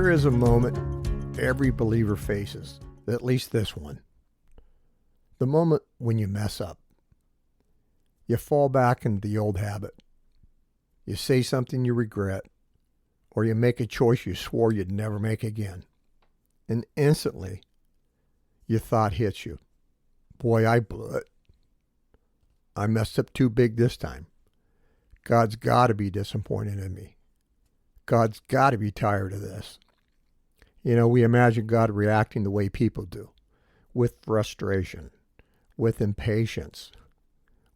There is a moment every believer faces, at least this one. The moment when you mess up. You fall back into the old habit. You say something you regret, or you make a choice you swore you'd never make again. And instantly, your thought hits you. Boy, I blew it. I messed up too big this time. God's got to be disappointed in me. God's got to be tired of this. You know, we imagine God reacting the way people do, with frustration, with impatience,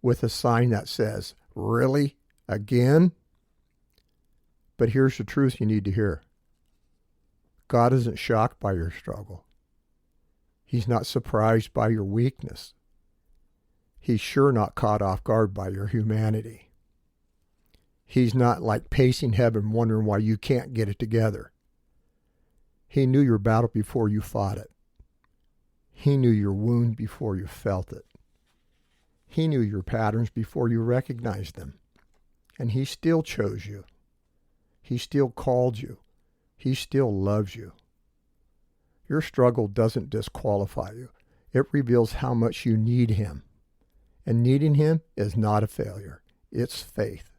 with a sign that says, "Really? Again?" But here's the truth you need to hear. God isn't shocked by your struggle. He's not surprised by your weakness. He's sure not caught off guard by your humanity. He's not like pacing heaven wondering why you can't get it together. He knew your battle before you fought it. He knew your wound before you felt it. He knew your patterns before you recognized them. And he still chose you. He still called you. He still loves you. Your struggle doesn't disqualify you. It reveals how much you need him. And needing him is not a failure. It's faith.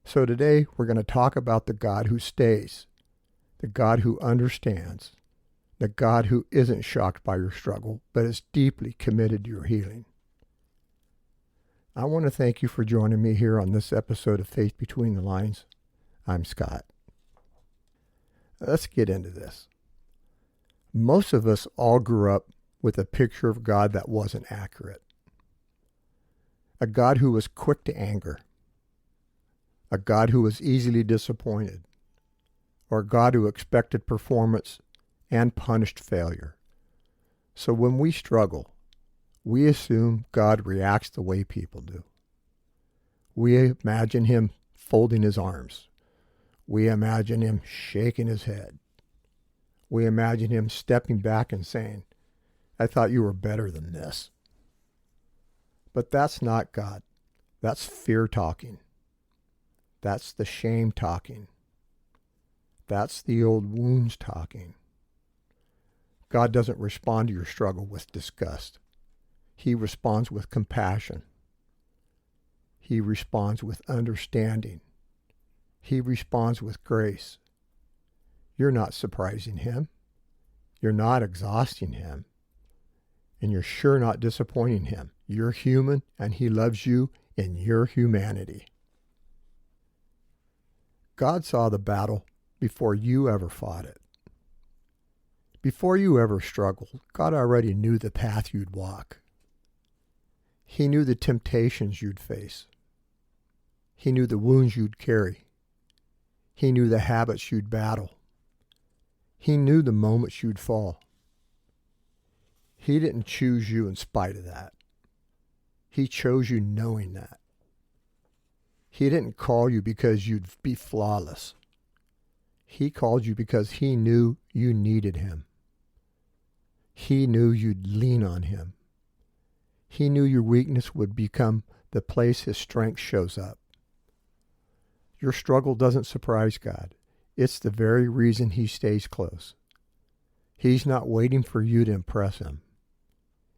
So today we're going to talk about the God who stays, the God who understands, the God who isn't shocked by your struggle, but is deeply committed to your healing. I want to thank you for joining me here on this episode of Faith Between the Lines. I'm Scott. Let's get into this. Most of us all grew up with a picture of God that wasn't accurate. A God who was quick to anger. A God who was easily disappointed. Or a God who expected performance and punished failure. So when we struggle, we assume God reacts the way people do. We imagine him folding his arms. We imagine him shaking his head. We imagine him stepping back and saying, "I thought you were better than this." But that's not God. That's fear talking. That's the shame talking. That's the old wounds talking. God doesn't respond to your struggle with disgust. He responds with compassion. He responds with understanding. He responds with grace. You're not surprising him. You're not exhausting him. And you're sure not disappointing him. You're human, and he loves you in your humanity. God saw the battle before you ever fought it. Before you ever struggled, God already knew the path you'd walk. He knew the temptations you'd face. He knew the wounds you'd carry. He knew the habits you'd battle. He knew the moments you'd fall. He didn't choose you in spite of that. He chose you knowing that. He didn't call you because you'd be flawless. He called you because he knew you needed him. He knew you'd lean on him. He knew your weakness would become the place his strength shows up. Your struggle doesn't surprise God. It's the very reason he stays close. He's not waiting for you to impress him.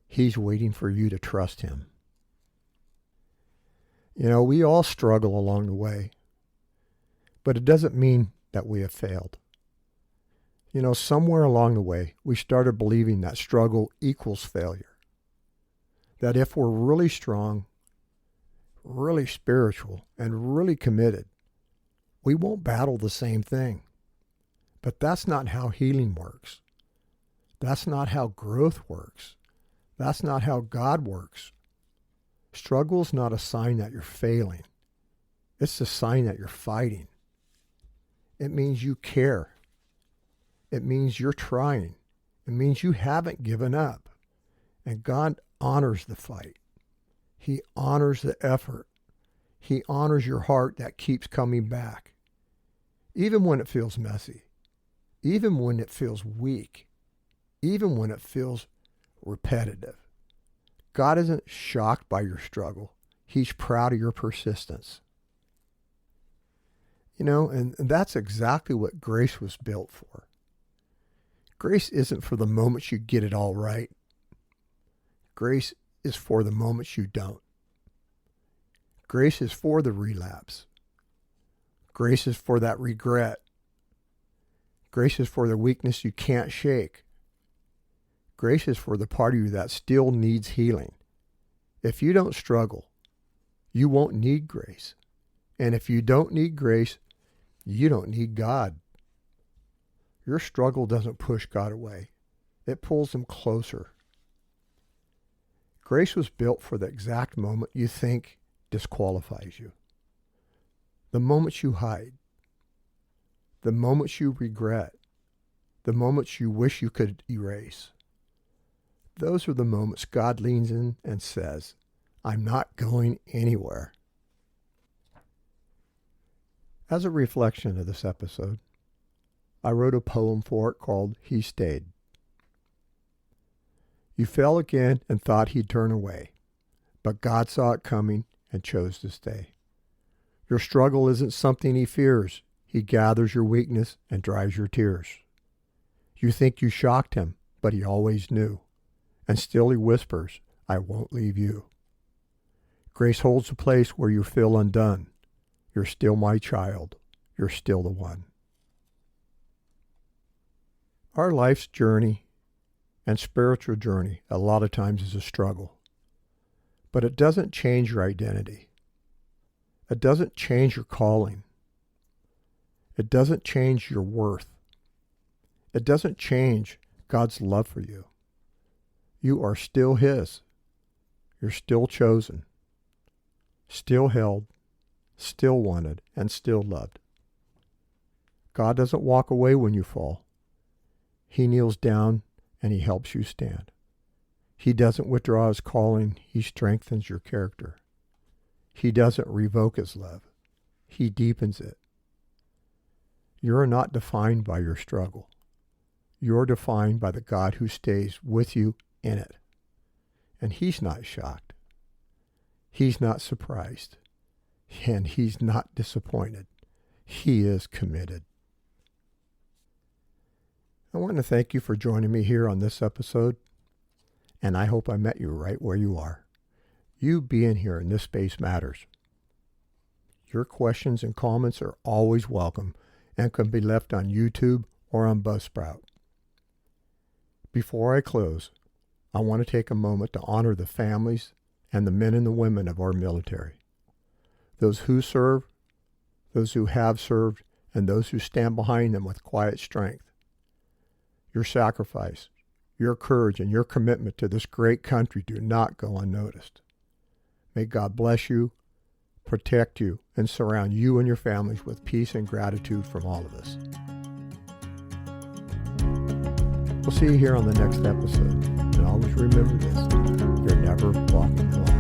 He's waiting for you to trust him. You know, we all struggle along the way, but it doesn't mean that we have failed. You know, somewhere along the way, we started believing that struggle equals failure. That if we're really strong, really spiritual, and really committed, we won't battle the same thing. But that's not how healing works. That's not how growth works. That's not how God works. Struggle's not a sign that you're failing. It's a sign that you're fighting. It means you care. It means you're trying. It means you haven't given up. And God honors the fight. He honors the effort. He honors your heart that keeps coming back. Even when it feels messy. Even when it feels weak. Even when it feels repetitive. God isn't shocked by your struggle. He's proud of your persistence. And that's exactly what grace was built for. Grace isn't for the moments you get it all right. Grace is for the moments you don't. Grace is for the relapse. Grace is for that regret. Grace is for the weakness you can't shake. Grace is for the part of you that still needs healing. If you don't struggle, you won't need grace. And if you don't need grace, you don't need God. Your struggle doesn't push God away. It pulls him closer. Grace was built for the exact moment you think disqualifies you. The moments you hide. The moments you regret. The moments you wish you could erase. Those are the moments God leans in and says, I'm not going anywhere. As a reflection of this episode, I wrote a poem for it called He Stayed. You fell again and thought he'd turn away, but God saw it coming and chose to stay. Your struggle isn't something he fears. He gathers your weakness and dries your tears. You think you shocked him, but he always knew. And still he whispers, I won't leave you. Grace holds a place where you feel undone. You're still my child. You're still the one. Our life's journey and spiritual journey a lot of times is a struggle. But it doesn't change your identity. It doesn't change your calling. It doesn't change your worth. It doesn't change God's love for you. You are still his. You're still chosen, still held, still wanted, and still loved. God doesn't walk away when you fall. He kneels down and he helps you stand. He doesn't withdraw his calling. He strengthens your character. He doesn't revoke his love. He deepens it. You're not defined by your struggle. You're defined by the God who stays with you in it. And he's not shocked. He's not surprised. And he's not disappointed. He is committed. I want to thank you for joining me here on this episode, and I hope I met you right where you are. You being here in this space matters. Your questions and comments are always welcome and can be left on YouTube or on Buzzsprout. Before I close, I want to take a moment to honor the families and the men and the women of our military. Those who serve, those who have served, and those who stand behind them with quiet strength. Your sacrifice, your courage, and your commitment to this great country do not go unnoticed. May God bless you, protect you, and surround you and your families with peace and gratitude from all of us. We'll see you here on the next episode. And always remember this, you're never walking alone.